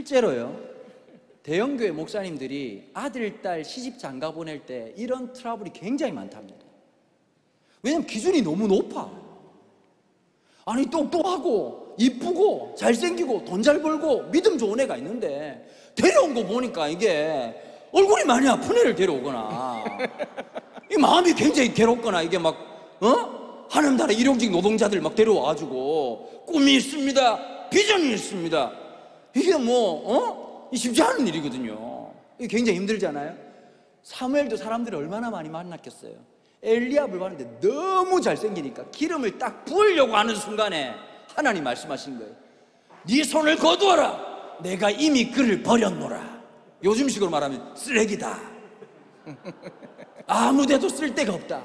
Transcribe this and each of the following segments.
실제로요, 대형교회 목사님들이 아들, 딸 시집 장가 보낼 때 이런 트러블이 굉장히 많답니다. 왜냐면 기준이 너무 높아. 아니 똑똑하고 이쁘고 잘생기고 돈 잘 벌고 믿음 좋은 애가 있는데 데려온 거 보니까 이게 얼굴이 많이 아픈 애를 데려오거나 이 마음이 굉장히 괴롭거나 이게 막 하는 나라 일용직 노동자들 막 데려와가지고 꿈이 있습니다, 비전이 있습니다, 이게 쉽지 않은 일이거든요. 이게 굉장히 힘들잖아요. 사무엘도 사람들이 얼마나 많이 만났겠어요. 엘리압을 봤는데 너무 잘생기니까 기름을 딱 부으려고 하는 순간에 하나님 말씀하신 거예요. 네 손을 거두어라, 내가 이미 그를 버렸노라. 요즘식으로 말하면 쓰레기다. 아무데도 쓸 데가 없다.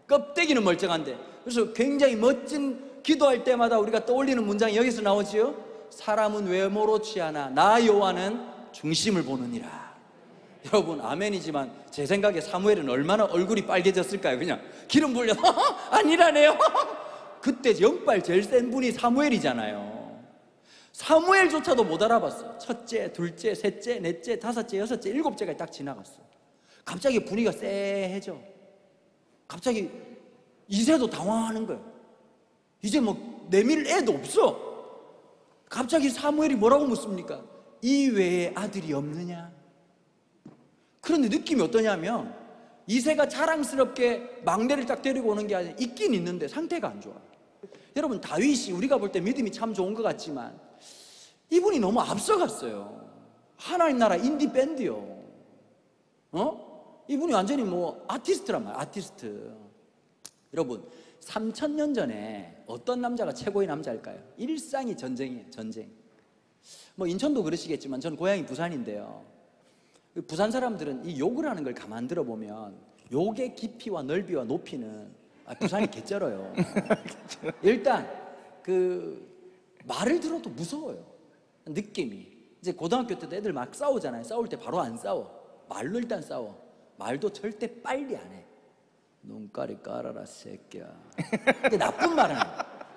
껍데기는 멀쩡한데. 그래서 굉장히 멋진, 기도할 때마다 우리가 떠올리는 문장이 여기서 나오지요. 사람은 외모로 취하나 나 여호와는 중심을 보느니라. 여러분 아멘이지만 제 생각에 사무엘은 얼마나 얼굴이 빨개졌을까요? 그냥 기름 불려 아니라네요. 그때 영빨 제일 센 분이 사무엘이잖아요. 사무엘조차도 못 알아봤어. 첫째, 둘째, 셋째, 넷째, 다섯째, 여섯째, 일곱째가 딱 지나갔어. 갑자기 분위기가 쎄해져. 갑자기 이새도 당황하는 거예요. 이제 내밀 애도 없어. 갑자기 사무엘이 뭐라고 묻습니까? 이 외에 아들이 없느냐? 그런데 느낌이 어떠냐면 이새가 자랑스럽게 막내를 딱 데리고 오는 게 아니라 있긴 있는데 상태가 안 좋아요. 여러분 다윗이 우리가 볼 때 믿음이 참 좋은 것 같지만 이분이 너무 앞서갔어요. 하나님 나라 인디 밴드요. 이분이 완전히 아티스트란 말이에요. 아티스트. 여러분 3000년 전에 어떤 남자가 최고의 남자일까요? 일상이 전쟁이에요. 전쟁. 인천도 그러시겠지만 저는 고향이 부산인데요, 부산 사람들은 이 욕을 하는 걸 가만 들어보면 욕의 깊이와 넓이와 높이는 부산이 개쩔어요. 일단 말을 들어도 무서워요. 느낌이. 이제 고등학교 때도 애들 막 싸우잖아요. 싸울 때 바로 안 싸워. 말로 일단 싸워. 말도 절대 빨리 안 해. 눈깔이 깔아라 새끼야. 근데 나쁜 말은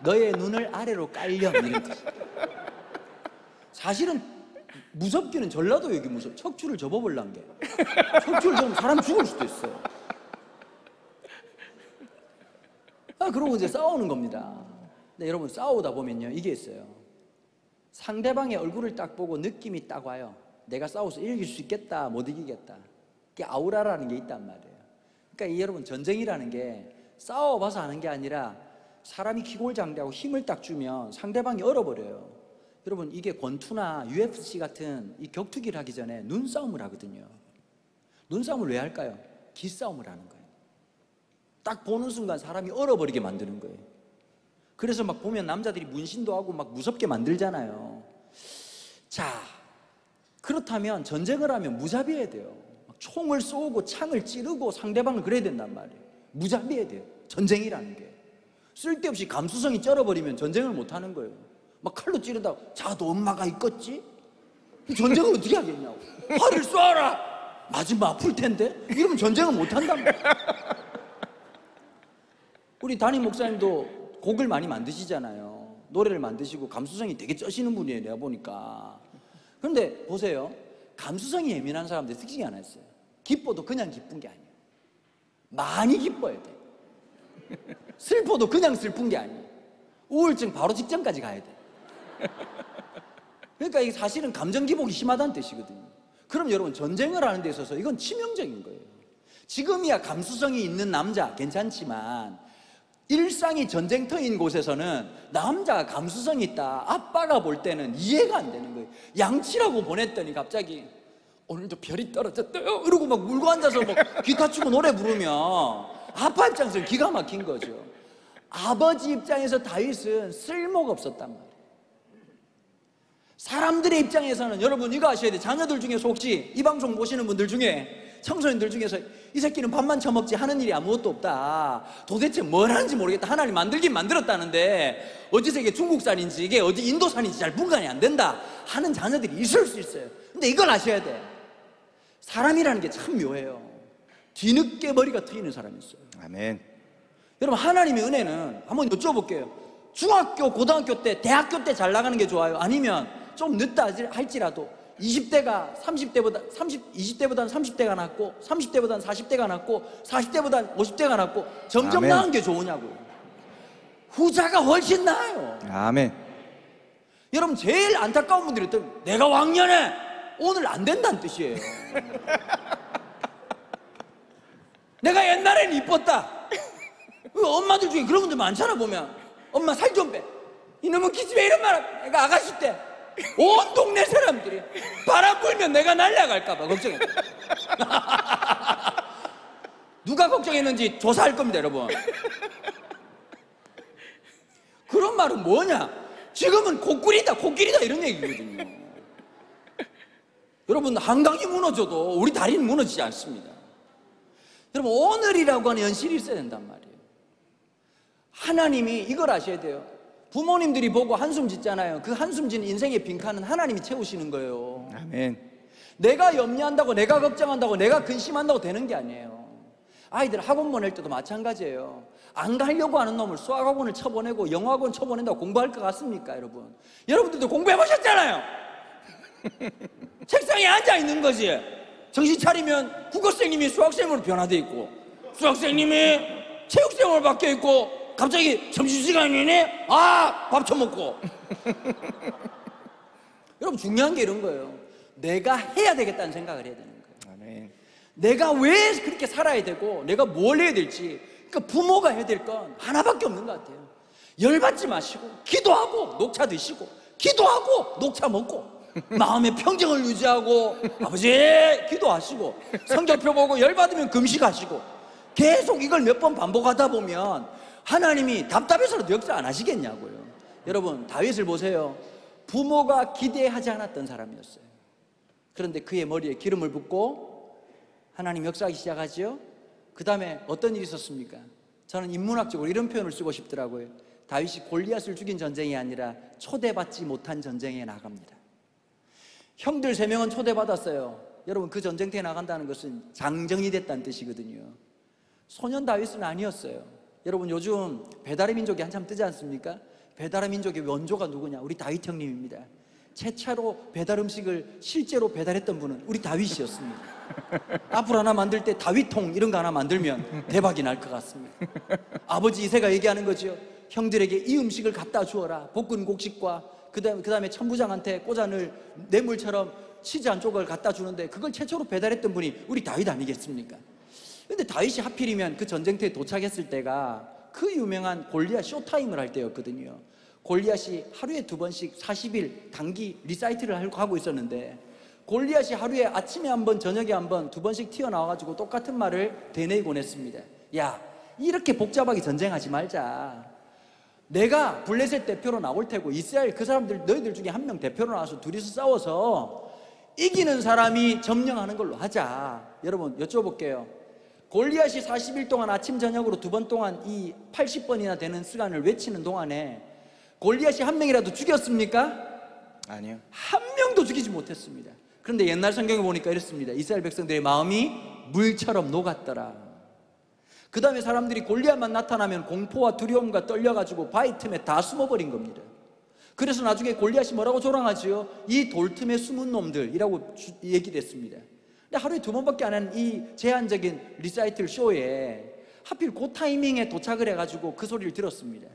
너의 눈을 아래로 깔려 이런 뜻. 사실은 무섭기는 전라도 여기 무섭. 척추를 접어볼란 게. 척추를 접으면 사람 죽을 수도 있어요. 그러고 이제 싸우는 겁니다. 근데 여러분 싸우다 보면요 이게 있어요. 상대방의 얼굴을 딱 보고 느낌이 딱 와요. 내가 싸워서 이길 수 있겠다, 못 이기겠다. 그게 아우라라는 게 있단 말이에요. 그러니까 여러분 전쟁이라는 게 싸워봐서 하는 게 아니라 사람이 기골장대하고 힘을 딱 주면 상대방이 얼어버려요. 여러분 이게 권투나 UFC 같은 이 격투기를 하기 전에 눈싸움을 하거든요. 눈싸움을 왜 할까요? 기싸움을 하는 거예요. 딱 보는 순간 사람이 얼어버리게 만드는 거예요. 그래서 막 보면 남자들이 문신도 하고 막 무섭게 만들잖아요. 자, 그렇다면 전쟁을 하면 무자비해야 돼요. 총을 쏘고 창을 찌르고 상대방을 그래야 된단 말이에요. 무자비해야 돼요. 전쟁이라는 게. 쓸데없이 감수성이 쩔어버리면 전쟁을 못 하는 거예요. 막 칼로 찌르다가 자도 엄마가 있겠지? 전쟁을 어떻게 하겠냐고. 활을 쏴라! 맞으면 아플 텐데? 이러면 전쟁을 못 한단 말이에요. 우리 담임 목사님도 곡을 많이 만드시잖아요. 노래를 만드시고 감수성이 되게 쩌시는 분이에요, 내가 보니까. 그런데 보세요. 감수성이 예민한 사람들 특징이 하나 있어요. 기뻐도 그냥 기쁜 게 아니에요. 많이 기뻐야 돼. 슬퍼도 그냥 슬픈 게 아니에요. 우울증 바로 직전까지 가야 돼. 그러니까 이게 사실은 감정 기복이 심하다는 뜻이거든요. 그럼 여러분 전쟁을 하는 데 있어서 이건 치명적인 거예요. 지금이야 감수성이 있는 남자 괜찮지만 일상이 전쟁터인 곳에서는 남자가 감수성이 있다, 아빠가 볼 때는 이해가 안 되는 거예요. 양치라고 보냈더니 갑자기 오늘도 별이 떨어졌대요 이러고 막 물고 앉아서 막 기타 치고 노래 부르면 아빠 입장에서는 기가 막힌 거죠. 아버지 입장에서 다윗은 쓸모가 없었단 말이에요. 사람들의 입장에서는 여러분 이거 아셔야 돼요. 자녀들 중에서 혹시 이 방송 보시는 분들 중에 청소년들 중에서 이 새끼는 밥만 처먹지 하는 일이 아무것도 없다, 도대체 뭘 하는지 모르겠다, 하나님 만들긴 만들었다는데 어디서 이게 중국산인지 이게 어디 인도산인지 잘 분간이 안 된다 하는 자녀들이 있을 수 있어요. 근데 이걸 아셔야 돼. 사람이라는 게 참 묘해요. 뒤늦게 머리가 트이는 사람이 있어요. 아멘. 여러분 하나님의 은혜는 한번 여쭤볼게요. 중학교, 고등학교 때, 대학교 때 잘 나가는 게 좋아요? 아니면 좀 늦다 할지라도 20대가 20대보다는 30대가 낫고 30대보다는 40대가 낫고 40대보다는 50대가 낫고 점점 아멘. 나은 게 좋으냐고요. 후자가 훨씬 나아요. 아멘. 여러분 제일 안타까운 분들이 있다면 내가 왕년에 오늘 안 된다는 뜻이에요. 내가 옛날에는 이뻤다. 엄마들 중에 그런 분들 많잖아. 보면 엄마 살 좀 빼. 이놈은 기집애 이런 말. 내가 아가씨 때 온 동네 사람들이 바람 불면 내가 날아갈까봐 걱정했다. 누가 걱정했는지 조사할 겁니다, 여러분. 그런 말은 뭐냐? 지금은 코끼리다 이런 얘기거든요. 여러분 한강이 무너져도 우리 다리는 무너지지 않습니다. 여러분 오늘이라고 하는 현실이 있어야 된단 말이에요. 하나님이 이걸 아셔야 돼요. 부모님들이 보고 한숨 짓잖아요. 그 한숨 짓는 인생의 빈칸은 하나님이 채우시는 거예요. 아멘. 내가 염려한다고, 내가 걱정한다고, 내가 근심한다고 되는 게 아니에요. 아이들 학원 보낼 때도 마찬가지예요. 안 가려고 하는 놈을 수학학원을 쳐보내고 영어학원 쳐보낸다고 공부할 것 같습니까, 여러분? 여러분들도 공부해보셨잖아요. 책상에 앉아있는 거지. 정신 차리면 국어선생님이 수학선생님으로 변화돼 있고 수학선생님이 체육선생님으로 바뀌어 있고 갑자기 점심시간이네? 밥 처먹고. 여러분 중요한 게 이런 거예요. 내가 해야 되겠다는 생각을 해야 되는 거예요. 아멘. 내가 왜 그렇게 살아야 되고 내가 뭘 해야 될지. 그러니까 부모가 해야 될 건 하나밖에 없는 것 같아요. 열받지 마시고 기도하고 녹차 드시고 기도하고 녹차 먹고 마음의 평정을 유지하고 아버지 기도하시고 성적표 보고 열받으면 금식하시고 계속 이걸 몇 번 반복하다 보면 하나님이 답답해서라도 역사 안 하시겠냐고요. 여러분 다윗을 보세요. 부모가 기대하지 않았던 사람이었어요. 그런데 그의 머리에 기름을 붓고 하나님 역사하기 시작하죠. 그 다음에 어떤 일이 있었습니까? 저는 인문학적으로 이런 표현을 쓰고 싶더라고요. 다윗이 골리앗을 죽인 전쟁이 아니라 초대받지 못한 전쟁에 나갑니다. 형들 3명은 초대받았어요. 여러분 그 전쟁터에 나간다는 것은 장정이 됐다는 뜻이거든요. 소년 다윗은 아니었어요. 여러분 요즘 배달의 민족이 한참 뜨지 않습니까? 배달의 민족의 원조가 누구냐? 우리 다윗 형님입니다. 최초로 배달 음식을 실제로 배달했던 분은 우리 다윗이었습니다. 앞으로 하나 만들 때 다윗통 이런 거 하나 만들면 대박이 날 것 같습니다. 아버지 이새가 얘기하는 거죠. 형들에게 이 음식을 갖다 주어라. 볶은 곡식과 그 다음에 천부장한테 꽂아넣을 뇌물처럼 치즈 한 조각을 갖다 주는데 그걸 최초로 배달했던 분이 우리 다윗 아니겠습니까? 근데 다윗이 하필이면 그 전쟁터에 도착했을 때가 그 유명한 골리앗 쇼타임을 할 때였거든요. 골리앗이 하루에 2번씩 40일 단기 리사이트를 하고 있었는데 골리앗이 하루에 아침에 한 번 저녁에 한 번 2번씩 튀어나와가지고 똑같은 말을 되뇌이곤 했습니다. 야 이렇게 복잡하게 전쟁하지 말자. 내가 블레셋 대표로 나올 테고 이스라엘 그 사람들 너희들 중에 한 명 대표로 나와서 둘이서 싸워서 이기는 사람이 점령하는 걸로 하자. 여러분 여쭤볼게요. 골리앗이 40일 동안 아침 저녁으로 2번 동안 이 80번이나 되는 시간을 외치는 동안에 골리앗이 한 명이라도 죽였습니까? 아니요. 한 명도 죽이지 못했습니다. 그런데 옛날 성경에 보니까 이랬습니다. 이스라엘 백성들의 마음이 물처럼 녹았더라. 그 다음에 사람들이 골리앗만 나타나면 공포와 두려움과 떨려가지고 바위 틈에 다 숨어버린 겁니다. 그래서 나중에 골리앗이 뭐라고 조롱하지요? 이 돌틈에 숨은 놈들이라고 얘기를 했습니다. 근데 하루에 2번밖에 안 하는 이 제한적인 리사이틀 쇼에 하필 그 타이밍에 도착을 해가지고 그 소리를 들었습니다.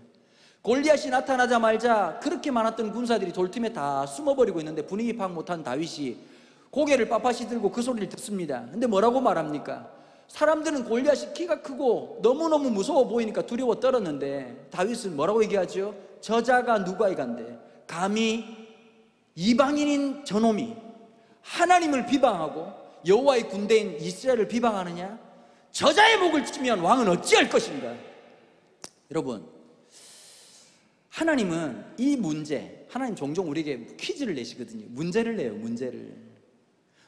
골리앗이 나타나자마자 그렇게 많았던 군사들이 돌틈에 다 숨어버리고 있는데 분위기 파악 못한 다윗이 고개를 빳빳이 들고 그 소리를 듣습니다. 근데 뭐라고 말합니까? 사람들은 골리앗이 키가 크고 너무너무 무서워 보이니까 두려워 떨었는데 다윗은 뭐라고 얘기하죠? 저자가 누구이간데 감히 이방인인 저놈이 하나님을 비방하고 여호와의 군대인 이스라엘을 비방하느냐? 저자의 목을 치면 왕은 어찌할 것인가? 여러분 하나님은 이 문제, 하나님 종종 우리에게 퀴즈를 내시거든요. 문제를 내요.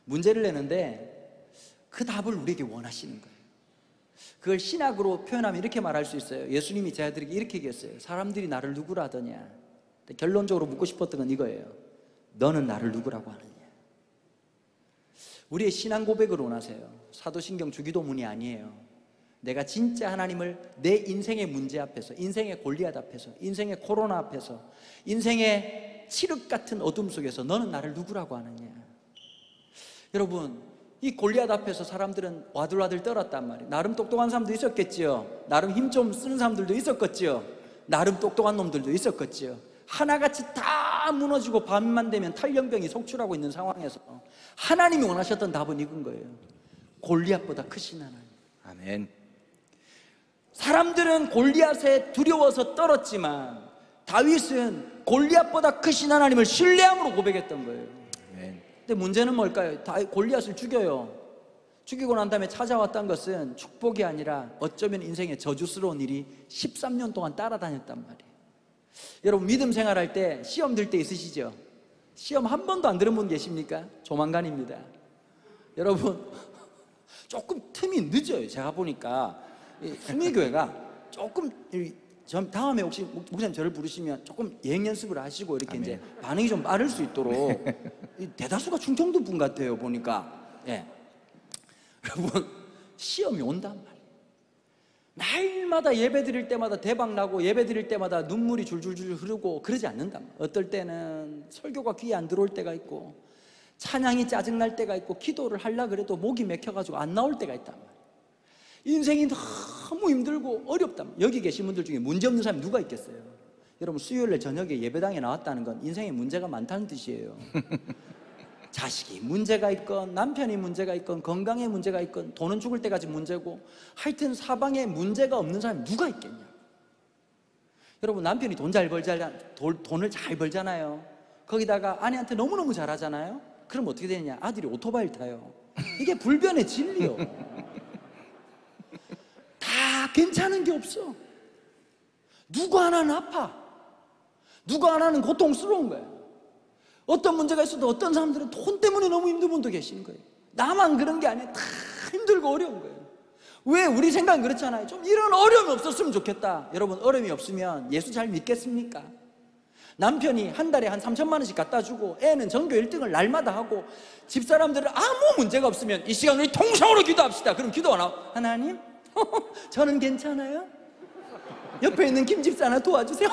문제를 내는데 그 답을 우리에게 원하시는 거예요. 그걸 신학으로 표현하면 이렇게 말할 수 있어요. 예수님이 제 아들에게 이렇게 얘기했어요. 사람들이 나를 누구라 하더냐? 결론적으로 묻고 싶었던 건 이거예요. 너는 나를 누구라고 하느냐? 우리의 신앙 고백을 원하세요. 사도신경 주기도문이 아니에요. 내가 진짜 하나님을 내 인생의 문제 앞에서, 인생의 골리앗 앞에서, 인생의 코로나 앞에서, 인생의 칠흑 같은 어둠 속에서 너는 나를 누구라고 하느냐. 여러분, 이 골리앗 앞에서 사람들은 와들와들 떨었단 말이에요. 나름 똑똑한 사람도 있었겠지요. 나름 힘 좀 쓰는 사람들도 있었겠지요. 나름 똑똑한 놈들도 있었겠지요. 하나같이 다 무너지고 밤만 되면 탈영병이 속출하고 있는 상황에서 하나님이 원하셨던 답은 이건 거예요. 골리앗보다 크신 하나님. 아멘. 사람들은 골리앗에 두려워서 떨었지만 다윗은 골리앗보다 크신 하나님을 신뢰함으로 고백했던 거예요. 아멘. 근데 문제는 뭘까요? 골리앗을 죽여요. 죽이고 난 다음에 찾아왔던 것은 축복이 아니라 어쩌면 인생의 저주스러운 일이 13년 동안 따라다녔단 말이에요. 여러분, 믿음 생활할 때 시험 들 때 있으시죠? 시험 한 번도 안 들은 분 계십니까? 조만간입니다. 여러분, 조금 틈이 늦어요. 제가 보니까 수미교회가 조금, 다음에 혹시 목사님 저를 부르시면 조금 예행 연습을 하시고 이렇게 이제 반응이 좀 빠를 수 있도록. 대다수가 충청도 분 같아요 보니까. 예. 여러분, 시험이 온단 말이에요. 날마다 예배 드릴 때마다 대박 나고 예배 드릴 때마다 눈물이 줄줄줄 흐르고 그러지 않는단 말이에요. 어떨 때는 설교가 귀에 안 들어올 때가 있고 찬양이 짜증날 때가 있고 기도를 하려고 그래도 목이 맥혀가지고 안 나올 때가 있단 말이에요. 인생이 너무 힘들고 어렵단 말이에요. 여기 계신 분들 중에 문제 없는 사람이 누가 있겠어요? 여러분, 수요일에 저녁에 예배당에 나왔다는 건 인생에 문제가 많다는 뜻이에요. 자식이 문제가 있건 남편이 문제가 있건 건강에 문제가 있건 돈은 죽을 때까지 문제고 하여튼 사방에 문제가 없는 사람이 누가 있겠냐. 여러분, 남편이 돈을 잘 벌잖아요. 거기다가 아내한테 너무너무 잘하잖아요. 그럼 어떻게 되느냐? 아들이 오토바이를 타요. 이게 불변의 진리요. 다 괜찮은 게 없어. 누구 하나는 아파. 누구 하나는 고통스러운 거예요. 어떤 문제가 있어도 어떤 사람들은 돈 때문에 너무 힘든 분도 계시는 거예요. 나만 그런 게 아니에요. 다 힘들고 어려운 거예요. 왜? 우리 생각은 그렇잖아요. 좀 이런 어려움이 없었으면 좋겠다. 여러분, 어려움이 없으면 예수 잘 믿겠습니까? 남편이 한 달에 한 3천만 원씩 갖다 주고 애는 전교 1등을 날마다 하고 집사람들은 아무 문제가 없으면 이 시간 우리 통성으로 기도합시다. 그럼 기도가 나와. 하나님, 저는 괜찮아요? 옆에 있는 김 집사나 도와주세요.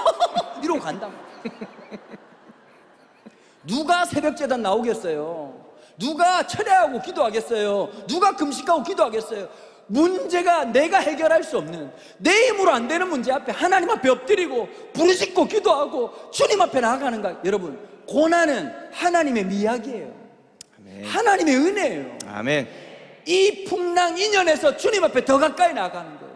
이러고 간다. 누가 새벽제단 나오겠어요? 누가 철야하고 기도하겠어요? 누가 금식하고 기도하겠어요? 문제가 내가 해결할 수 없는, 내 힘으로 안 되는 문제 앞에 하나님 앞에 엎드리고 부르짖고 기도하고 주님 앞에 나아가는 거예요. 여러분, 고난은 하나님의 미학이에요. 아멘. 하나님의 은혜예요. 아멘. 이 풍랑 인연에서 주님 앞에 더 가까이 나아가는 거예요.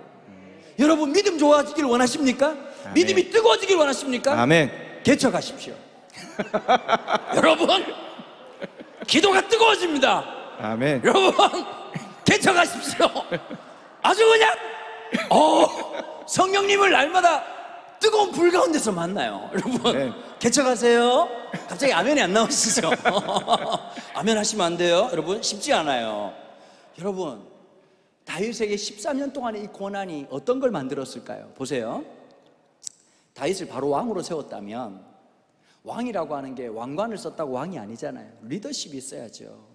여러분, 믿음 좋아지길 원하십니까? 아멘. 믿음이 뜨거워지길 원하십니까? 아멘. 개척하십시오. 여러분, 기도가 뜨거워집니다. 아멘. 여러분, 개척하십시오. 아주 그냥 성령님을 날마다 뜨거운 불 가운데서 만나요. 여러분, 네. 개척하세요. 갑자기 아멘이 안 나오시죠? 아멘 하시면 안 돼요. 여러분, 쉽지 않아요. 여러분, 다윗에게 13년 동안의 이 고난이 어떤 걸 만들었을까요? 보세요. 다윗을 바로 왕으로 세웠다면, 왕이라고 하는 게 왕관을 썼다고 왕이 아니잖아요. 리더십이 있어야죠.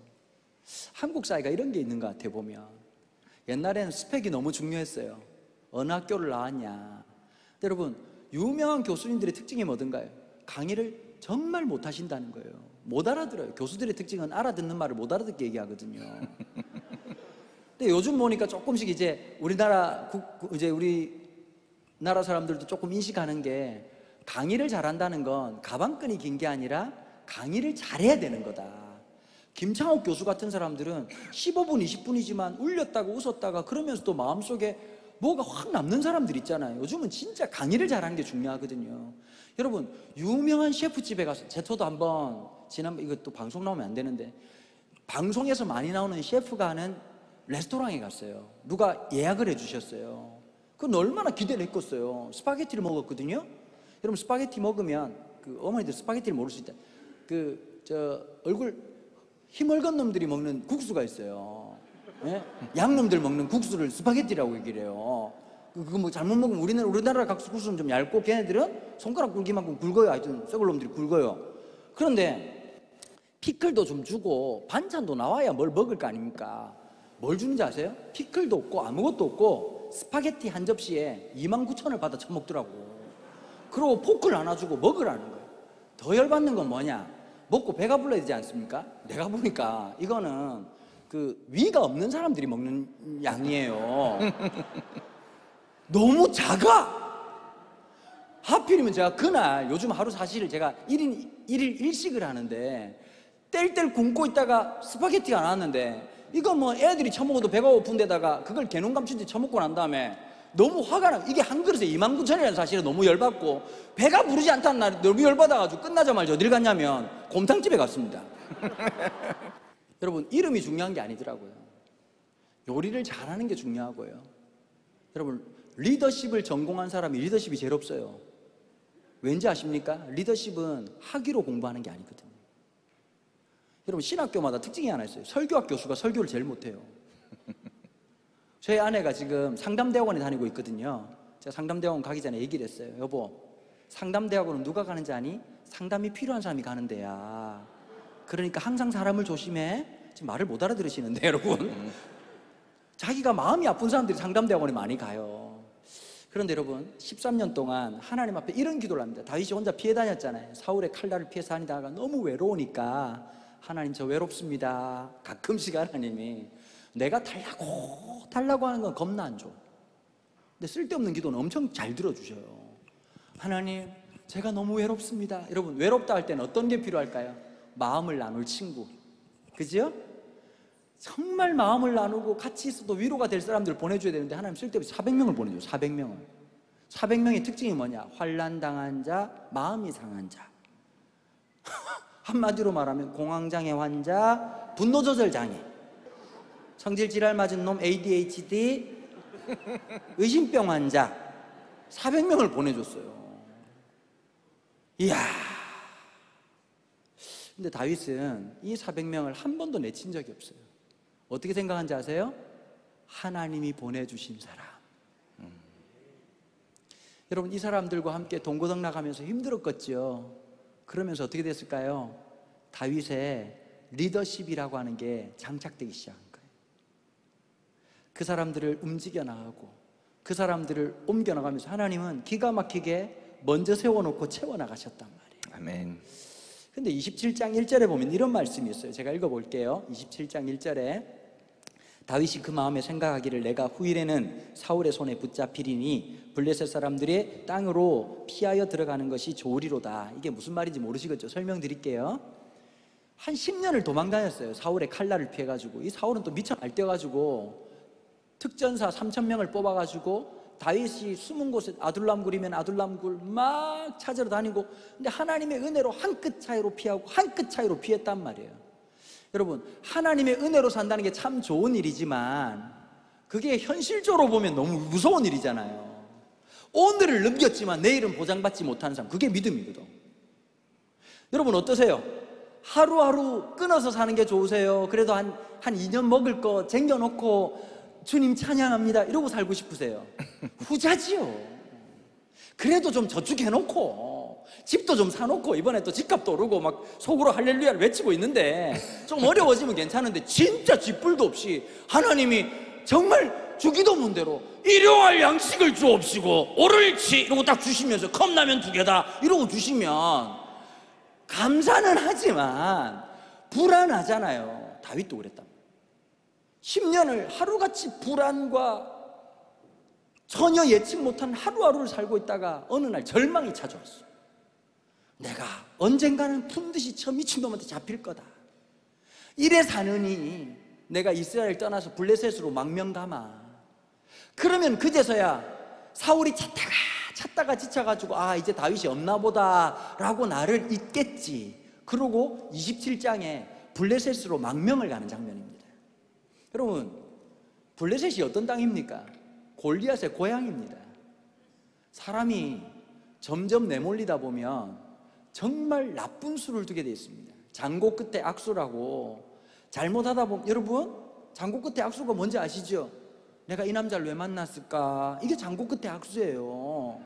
한국 사회가 이런 게 있는 것 같아요. 보면 옛날에는 스펙이 너무 중요했어요. 어느 학교를 나왔냐. 근데 여러분, 유명한 교수님들의 특징이 뭐든가요? 강의를 정말 못하신다는 거예요. 못 알아들어요. 교수들의 특징은 알아듣는 말을 못 알아듣게 얘기하거든요. 근데 요즘 보니까 조금씩 이제 우리나라 사람들도 조금 인식하는 게, 강의를 잘한다는 건 가방끈이 긴 게 아니라 강의를 잘해야 되는 거다. 김창옥 교수 같은 사람들은 15분, 20분이지만 울렸다가 웃었다가 그러면서도 마음속에 뭐가 확 남는 사람들 있잖아요. 요즘은 진짜 강의를 잘하는 게 중요하거든요. 여러분, 유명한 셰프집에 가서, 저도 한번 지난번, 이것도 방송 나오면 안 되는데, 방송에서 많이 나오는 셰프가 하는 레스토랑에 갔어요. 누가 예약을 해주셨어요. 그건 얼마나 기대를 했겠어요. 스파게티를 먹었거든요. 여러분, 스파게티 먹으면, 어머니들 스파게티를 모를 수 있다. 얼굴 힘얼건 놈들이 먹는 국수가 있어요. 예? 양놈들 먹는 국수를 스파게티라고 얘기를 해요. 그거 뭐 잘못 먹으면 우리나라 국수는 좀 얇고 걔네들은 손가락 굵기만큼 굵어요. 하여튼 썩을 놈들이 굵어요. 그런데 피클도 좀 주고 반찬도 나와야 뭘 먹을 거 아닙니까? 뭘 주는지 아세요? 피클도 없고 아무것도 없고 스파게티 한 접시에 29,000원을 받아 처먹더라고. 그리고 포크를 하나 주고 먹으라는 거예요. 더 열받는 건 뭐냐? 먹고 배가 불러야 되지 않습니까? 내가 보니까 이거는 그 위가 없는 사람들이 먹는 양이에요. 너무 작아. 하필이면 제가 그날 요즘 하루 사실 제가 1일 1식을 하는데 뗄뗄 굶고 있다가 스파게티가 나왔는데 이거 뭐 애들이 처먹어도 배가 고픈 데다가 그걸 개놈 감춘지 처먹고 난 다음에 너무 화가 나. 이게 한 그릇에 29,000원이라는 사실에 너무 열받고 배가 부르지 않다는 날에 너무 열받아가지고 끝나자마자 어딜 갔냐면 곰탕집에 갔습니다. 여러분, 이름이 중요한 게 아니더라고요. 요리를 잘하는 게 중요하고요. 여러분, 리더십을 전공한 사람이 리더십이 제일 없어요. 왠지 아십니까? 리더십은 학위로 공부하는 게 아니거든요. 여러분, 신학교마다 특징이 하나 있어요. 설교학 교수가 설교를 제일 못해요. 저희 아내가 지금 상담대학원에 다니고 있거든요. 제가 상담대학원 가기 전에 얘기를 했어요. 여보, 상담대학원은 누가 가는지 아니? 상담이 필요한 사람이 가는 데야. 그러니까 항상 사람을 조심해. 지금 말을 못 알아들으시는데 여러분, 자기가 마음이 아픈 사람들이 상담대학원에 많이 가요. 그런데 여러분, 13년 동안 하나님 앞에 이런 기도를 합니다. 다윗이 혼자 피해 다녔잖아요. 사울의 칼날을 피해서 다니다가 너무 외로우니까 하나님, 저 외롭습니다. 가끔씩 하나님이 내가 달라고 하는 건 겁나 안 줘. 근데 쓸데없는 기도는 엄청 잘 들어주셔요. 하나님, 제가 너무 외롭습니다. 여러분, 외롭다 할 때는 어떤 게 필요할까요? 마음을 나눌 친구. 그죠? 정말 마음을 나누고 같이 있어도 위로가 될 사람들을 보내줘야 되는데 하나님 쓸데없이 400명을 보내줘요. 400명을. 400명의 특징이 뭐냐? 환난 당한 자, 마음이 상한 자. 한마디로 말하면 공황장애 환자, 분노조절 장애, 성질질환 맞은 놈 ADHD, 의심병 환자 400명을 보내줬어요. 이야. 근데 다윗은 이 400명을 한 번도 내친 적이 없어요. 어떻게 생각한지 아세요? 하나님이 보내주신 사람. 여러분, 이 사람들과 함께 동고동 나가면서 힘들었겠죠. 그러면서 어떻게 됐을까요? 다윗의 리더십이라고 하는 게 장착되기 시작한 거예요. 그 사람들을 움직여 나가고 그 사람들을 옮겨 나가면서 하나님은 기가 막히게 먼저 세워놓고 채워나가셨단 말이에요. 아멘. 근데 27장 1절에 보면 이런 말씀이 있어요. 제가 읽어볼게요. 27장 1절에 다윗이 그 마음에 생각하기를 내가 후일에는 사울의 손에 붙잡히리니 블레셋 사람들의 땅으로 피하여 들어가는 것이 좋으리로다. 이게 무슨 말인지 모르시겠죠? 설명드릴게요. 한 10년을 도망 다녔어요. 사울의 칼날을 피해가지고. 이 사울은 또 미쳐 날뛰어가지고 특전사 3,000명을 뽑아가지고 다윗이 숨은 곳에 아둘람굴이면 아둘람굴 막 찾으러 다니고, 근데 하나님의 은혜로 한 끗 차이로 피하고 한 끗 차이로 피했단 말이에요. 여러분, 하나님의 은혜로 산다는 게 참 좋은 일이지만 그게 현실적으로 보면 너무 무서운 일이잖아요. 오늘을 넘겼지만 내일은 보장받지 못하는 삶, 그게 믿음이거든. 여러분 어떠세요? 하루하루 끊어서 사는 게 좋으세요? 그래도 한 2년 먹을 거 쟁여놓고 주님 찬양합니다 이러고 살고 싶으세요? 후자지요. 그래도 좀 저축해놓고 집도 좀 사놓고 이번에 또 집값도 오르고 막 속으로 할렐루야를 외치고 있는데 좀 어려워지면 괜찮은데 진짜 쥐뿔도 없이 하나님이 정말 주기도 문대로 일용할 양식을 주옵시고 오를치 이러고 딱 주시면서 컵라면 2개다 이러고 주시면 감사는 하지만 불안하잖아요. 다윗도 그랬답니다. 10년을 하루같이 불안과 전혀 예측 못한 하루하루를 살고 있다가 어느 날 절망이 찾아왔어요. 내가 언젠가는 푼듯이 저 미친놈한테 잡힐 거다. 이래 사느니 내가 이스라엘 떠나서 블레셋으로 망명가마. 그러면 그제서야 사울이 찾다가 지쳐가지고 아 이제 다윗이 없나 보다 라고 나를 잊겠지. 그러고 27장에 블레셋으로 망명을 가는 장면입니다. 여러분, 블레셋이 어떤 땅입니까? 골리앗의 고향입니다. 사람이 점점 내몰리다 보면 정말 나쁜 수를 두게 되어 있습니다. 장고 끝에 악수라고. 잘못하다 보면, 여러분 장고 끝에 악수가 뭔지 아시죠? 내가 이 남자를 왜 만났을까? 이게 장고 끝에 악수예요.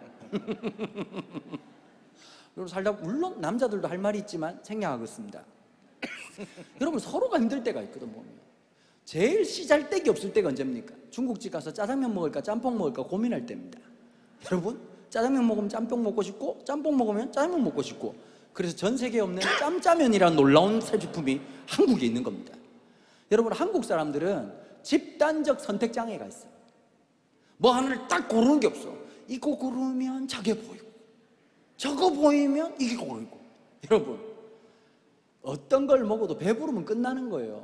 여러분 살다 물론 남자들도 할 말이 있지만 생략하겠습니다. 여러분 서로가 힘들 때가 있거든. 보면 제일 시잘데기 없을 때가 언제입니까? 중국집 가서 짜장면 먹을까 짬뽕 먹을까 고민할 때입니다. 여러분 짜장면 먹으면 짬뽕 먹고 싶고 짬뽕 먹으면 짜장면 먹고 싶고 그래서 전 세계에 없는 짬짜면이라는 놀라운 제품이 한국에 있는 겁니다. 여러분, 한국 사람들은 집단적 선택 장애가 있어요. 뭐 하나를 딱 고르는 게 없어. 이거 고르면 저게 보이고 저거 보이면 이게 보이고. 여러분, 어떤 걸 먹어도 배부르면 끝나는 거예요.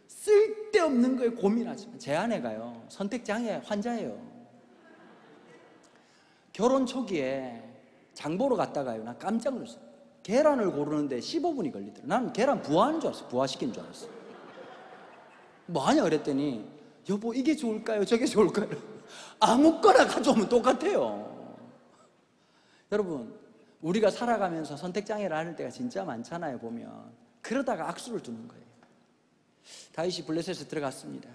쓸데없는 거에 고민하지만. 제 아내가요, 선택 장애 환자예요. 결혼 초기에 장 보러 갔다가요, 나 깜짝 놀랐어요. 계란을 고르는데 15분이 걸리더라고요. 나는 계란 부화하는 줄 알았어요. 부화시키는 줄 알았어요. 뭐 하냐 그랬더니, 여보 이게 좋을까요? 저게 좋을까요? 아무거나 가져오면 똑같아요. 여러분, 우리가 살아가면서 선택장애를 앓을 때가 진짜 많잖아요. 보면 그러다가 악수를 두는 거예요. 다윗이 블레셋에 들어갔습니다.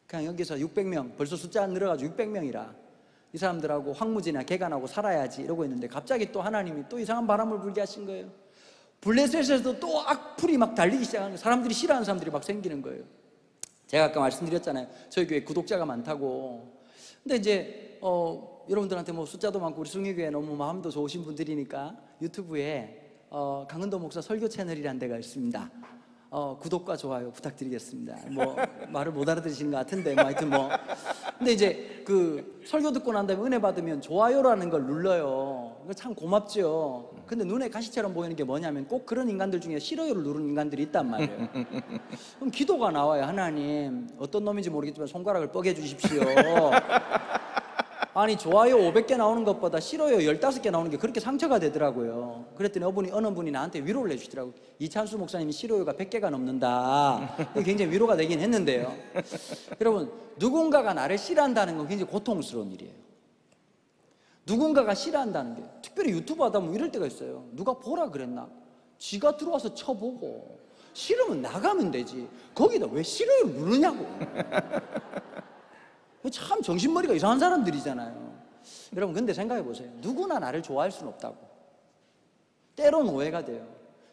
그냥 여기서 600명, 벌써 숫자가 늘어가지고 600명이라 이 사람들하고 황무지나 개간하고 살아야지 이러고 있는데, 갑자기 또 하나님이 또 이상한 바람을 불게 하신 거예요. 블레셋에서 또 악플이 막 달리기 시작하는 거예요. 사람들이 싫어하는 사람들이 막 생기는 거예요. 제가 아까 말씀드렸잖아요, 저희 교회 구독자가 많다고. 근데 이제 여러분들한테 뭐 숫자도 많고 우리 숭일교회 너무 마음도 좋으신 분들이니까 유튜브에 강은도 목사 설교 채널이라는 데가 있습니다. 구독과 좋아요 부탁드리겠습니다. 뭐 말을 못 알아들으시는 것 같은데 뭐 하여튼 뭐. 근데 이제 그 설교 듣고 난 다음에 은혜 받으면 좋아요라는 걸 눌러요. 이거 참 고맙죠. 근데 눈에 가시처럼 보이는 게 뭐냐면, 꼭 그런 인간들 중에 싫어요를 누르는 인간들이 있단 말이에요. 그럼 기도가 나와요. 하나님, 어떤 놈인지 모르겠지만 손가락을 뻐개 주십시오. 아니, 좋아요 500개 나오는 것보다 싫어요 15개 나오는 게 그렇게 상처가 되더라고요. 그랬더니 어느 분이 나한테 위로를 해주시더라고요. 이찬수 목사님이 싫어요가 100개가 넘는다. 굉장히 위로가 되긴 했는데요. 여러분, 누군가가 나를 싫어한다는 건 굉장히 고통스러운 일이에요. 누군가가 싫어한다는 게, 특별히 유튜브 하다 보면 이럴 때가 있어요. 누가 보라 그랬나? 지가 들어와서 쳐보고 싫으면 나가면 되지, 거기다 왜 싫어요를 누르냐고. 참 정신머리가 이상한 사람들이잖아요. 여러분, 근데 생각해 보세요. 누구나 나를 좋아할 수는 없다고. 때론 오해가 돼요.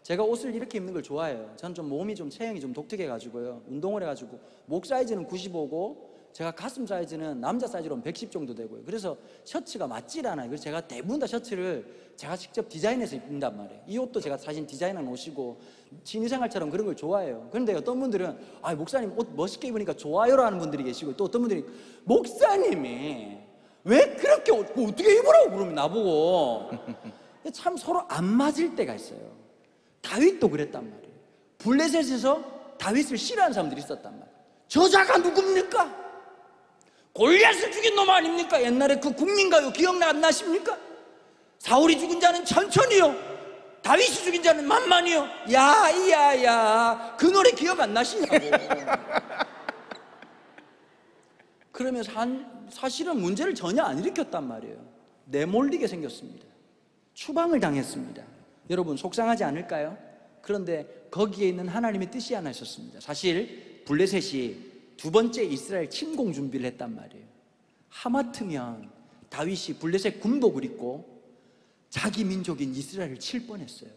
제가 옷을 이렇게 입는 걸 좋아해요. 저는 좀 몸이 좀 체형이 좀 독특해가지고요, 운동을 해가지고 목 사이즈는 95고 제가 가슴 사이즈는 남자 사이즈로 110 정도 되고요. 그래서 셔츠가 맞질 않아요. 그래서 제가 대부분 다 셔츠를 제가 직접 디자인해서 입는단 말이에요. 이 옷도 제가 사실 디자인한 옷이고 취미생활처럼 그런 걸 좋아해요. 그런데 어떤 분들은 목사님 옷 멋있게 입으니까 좋아요로 하는 분들이 계시고, 또 어떤 분들이 목사님이 왜 그렇게 어떻게 입으라고 그러면 나보고. 참 서로 안 맞을 때가 있어요. 다윗도 그랬단 말이에요. 블레셋에서 다윗을 싫어하는 사람들이 있었단 말이에요. 저자가 누굽니까? 골리앗을 죽인 놈 아닙니까? 옛날에 그 국민가요 기억나 안 나십니까? 사울이 죽은 자는 천천히요, 다윗이 죽인 자는 만만히요. 야야야, 그 노래 기억 안 나시냐고. 그러면서 사실은 문제를 전혀 안 일으켰단 말이에요. 내몰리게 생겼습니다. 추방을 당했습니다. 여러분, 속상하지 않을까요? 그런데 거기에 있는 하나님의 뜻이 하나 있었습니다. 사실 블레셋이 두 번째 이스라엘 침공 준비를 했단 말이에요. 하마터면 다윗이 블레셋 군복을 입고 자기 민족인 이스라엘을 칠 뻔했어요.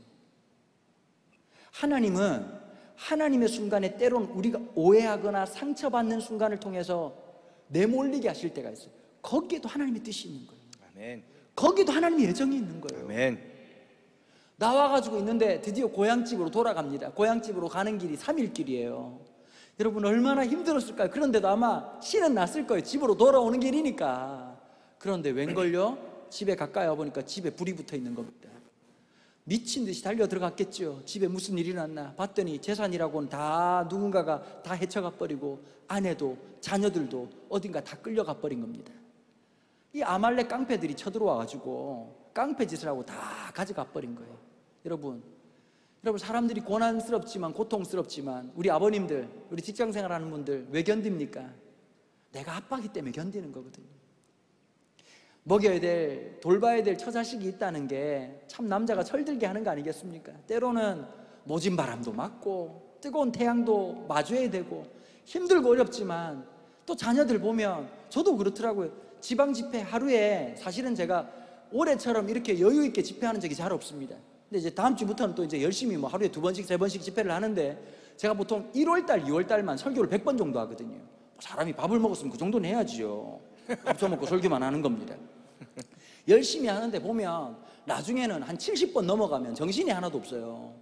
하나님은 하나님의 순간에 때론 우리가 오해하거나 상처받는 순간을 통해서 내몰리게 하실 때가 있어요. 거기에도 하나님의 뜻이 있는 거예요. 아멘. 거기도 하나님의 예정이 있는 거예요. 아멘. 나와가지고 있는데 드디어 고향집으로 돌아갑니다. 고향집으로 가는 길이 3일 길이에요. 여러분, 얼마나 힘들었을까요? 그런데도 아마 신은 났을 거예요. 집으로 돌아오는 길이니까. 그런데 웬걸요? 집에 가까이 와보니까 집에 불이 붙어 있는 겁니다. 미친 듯이 달려 들어갔겠죠. 집에 무슨 일이 났나 봤더니 재산이라고는 다 누군가가 다 헤쳐가 버리고 아내도 자녀들도 어딘가 다 끌려가 버린 겁니다. 이 아말렉 깡패들이 쳐들어와가지고 깡패 짓을 하고 다 가져가 버린 거예요. 여러분, 사람들이 고난스럽지만 고통스럽지만 우리 아버님들, 우리 직장생활하는 분들 왜 견딥니까? 내가 아빠기 때문에 견디는 거거든요. 먹여야 될, 돌봐야 될 처자식이 있다는 게 참 남자가 철들게 하는 거 아니겠습니까? 때로는 모진 바람도 맞고 뜨거운 태양도 마주해야 되고 힘들고 어렵지만, 또 자녀들 보면 저도 그렇더라고요. 지방 집회 하루에 사실은 제가 올해처럼 이렇게 여유 있게 집회하는 적이 잘 없습니다. 근데 이제 다음 주부터는 또 이제 열심히 뭐 하루에 2번씩 3번씩 집회를 하는데, 제가 보통 1월달 2월달만 설교를 100번 정도 하거든요. 사람이 밥을 먹었으면 그 정도는 해야지요. 밥 처먹고 설교만 하는 겁니다. 열심히 하는데 보면 나중에는 한 70번 넘어가면 정신이 하나도 없어요.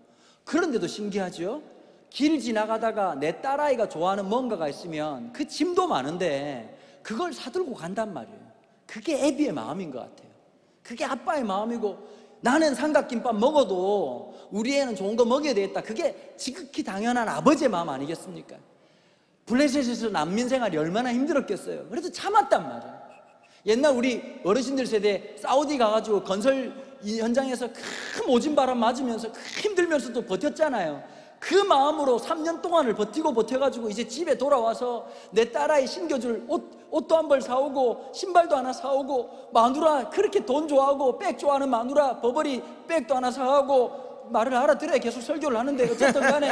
그런데도 신기하죠? 길 지나가다가 내 딸아이가 좋아하는 뭔가가 있으면 그 짐도 많은데 그걸 사들고 간단 말이에요. 그게 애비의 마음인 것 같아요. 그게 아빠의 마음이고, 나는 삼각김밥 먹어도 우리 애는 좋은 거 먹여야 되겠다, 그게 지극히 당연한 아버지의 마음 아니겠습니까? 블레셋에서 난민 생활이 얼마나 힘들었겠어요. 그래도 참았단 말이에요. 옛날 우리 어르신들 세대 사우디 가가지고 건설 현장에서 큰 오진바람 맞으면서 힘들면서도 버텼잖아요. 그 마음으로 3년 동안을 버텨가지고 이제 집에 돌아와서 내 딸아이 신겨줄 옷도 한 벌 사오고 신발도 하나 사오고, 마누라 그렇게 돈 좋아하고 백 좋아하는 마누라 버버리 백도 하나 사오고, 말을 알아들어야 계속 설교를 하는데 어쨌든 간에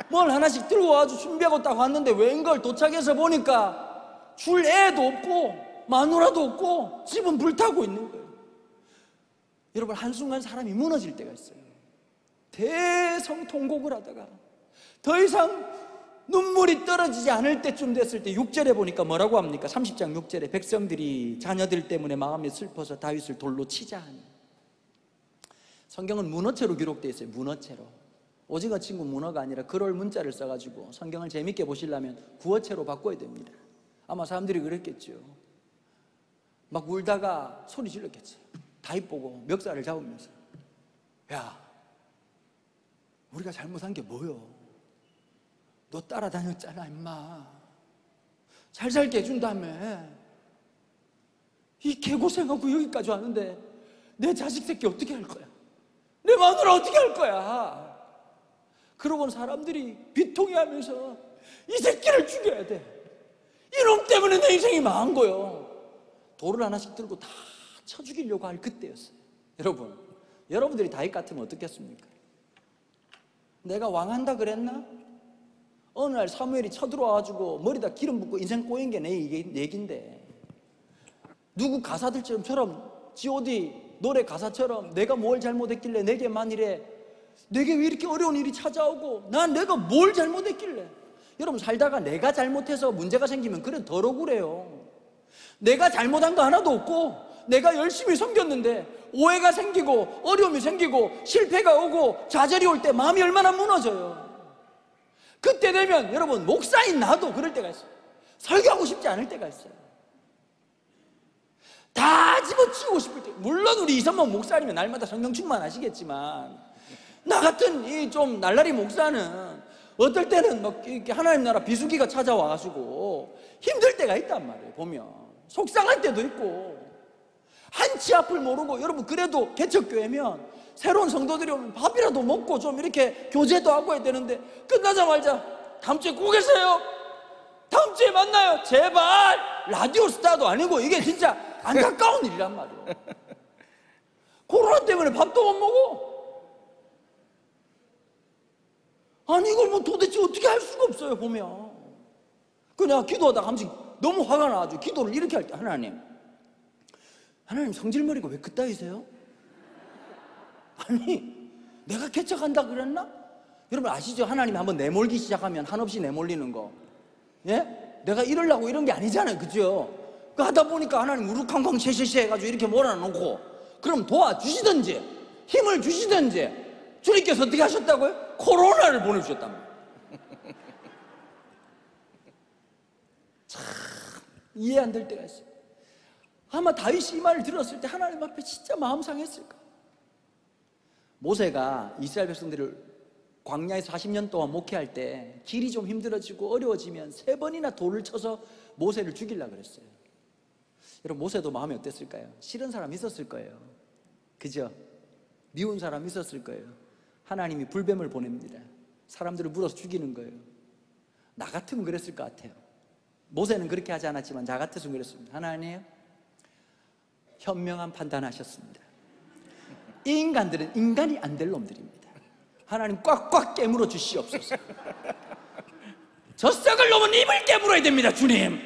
뭘 하나씩 들고 와가지고 준비하고 딱 왔는데 웬걸 도착해서 보니까 줄 애도 없고 마누라도 없고 집은 불타고 있는 거예요. 여러분, 한순간 사람이 무너질 때가 있어요. 대성통곡을 하다가 더 이상 눈물이 떨어지지 않을 때쯤 됐을 때 6절에 보니까 뭐라고 합니까? 30장 6절에 백성들이 자녀들 때문에 마음이 슬퍼서 다윗을 돌로 치자 하니. 성경은 문어체로 기록되어 있어요. 문어체로. 오징어 친구 문어가 아니라 그럴 문자를 써가지고 성경을 재밌게 보시려면 구어체로 바꿔야 됩니다. 아마 사람들이 그랬겠죠. 막 울다가 소리 질렀겠지. 다윗 보고 멱살을 잡으면서, 야, 우리가 잘못한 게 뭐요? 너 따라다녔잖아 임마. 잘 살게 해준다며. 이 개고생하고 여기까지 왔는데 내 자식 새끼 어떻게 할 거야? 내 마누라 어떻게 할 거야? 그러고는 사람들이 비통해하면서 이 새끼를 죽여야 돼, 이놈 때문에 내 인생이 망한 거요. 돌을 하나씩 들고 다 쳐 죽이려고 할 그때였어요. 여러분들이 다윗 같으면 어떻겠습니까? 내가 왕한다 그랬나? 어느 날 사무엘이 쳐들어와가지고 머리다 기름 붓고 인생 꼬인 게 내 얘긴데, 누구 가사들처럼 G.O.D 노래 가사처럼 내가 뭘 잘못했길래 내게만 이래, 내게 왜 이렇게 어려운 일이 찾아오고, 내가 뭘 잘못했길래. 여러분, 살다가 내가 잘못해서 문제가 생기면 그래 덜 억울해요. 내가 잘못한 거 하나도 없고 내가 열심히 섬겼는데 오해가 생기고 어려움이 생기고 실패가 오고 좌절이 올 때 마음이 얼마나 무너져요. 그때 되면 여러분, 목사인 나도 그럴 때가 있어요. 설교하고 싶지 않을 때가 있어요. 다 집어치우고 싶을 때. 물론 우리 이선만 목사님은 날마다 성경 충만하시겠지만, 나 같은 이 좀 날라리 목사는 어떨 때는 막 이렇게 하나님 나라 비수기가 찾아와가지고 힘들 때가 있단 말이에요. 보면 속상할 때도 있고, 한치 앞을 모르고. 여러분, 그래도 개척교회면 새로운 성도들이 오면 밥이라도 먹고 좀 이렇게 교제도 하고 해야 되는데, 끝나자마자 다음 주에 꼭 계세요, 다음 주에 만나요, 제발. 라디오 스타도 아니고 이게 진짜 안타까운 일이란 말이에요. 코로나 때문에 밥도 못 먹어. 아니 이걸 뭐 도대체 어떻게 할 수가 없어요. 보면 그냥 기도하다가 한 번씩 너무 화가 나가지고 기도를 이렇게 할 때, 하나님 성질머리가 왜 그따위세요? 아니 내가 개척한다 그랬나? 여러분 아시죠? 하나님이 한번 내몰기 시작하면 한없이 내몰리는 거. 예? 내가 이러려고 이런 게 아니잖아요. 그죠? 그 하다 보니까 하나님 우르캉캉 쉐쉐쉐 해가지고 이렇게 몰아놓고, 그럼 도와주시든지 힘을 주시든지. 주님께서 어떻게 하셨다고요? 코로나를 보내주셨단 말이에요. 참 이해 안 될 때가 있어요. 아마 다윗이 이 말을 들었을 때 하나님 앞에 진짜 마음 상했을까? 모세가 이스라엘 백성들을 광야에서 40년 동안 목회할 때 길이 좀 힘들어지고 어려워지면 3번이나 돌을 쳐서 모세를 죽이려고 그랬어요. 여러분 모세도 마음이 어땠을까요? 싫은 사람 있었을 거예요. 그죠? 미운 사람 있었을 거예요. 하나님이 불뱀을 보냅니다. 사람들을 물어서 죽이는 거예요. 나 같으면 그랬을 것 같아요. 모세는 그렇게 하지 않았지만 나 같았으면 그랬습니다. 하나님 현명한 판단하셨습니다. 이 인간들은 인간이 안 될 놈들입니다. 하나님 꽉꽉 깨물어 주시옵소서. 저 썩을 놈은 입을 깨물어야 됩니다. 주님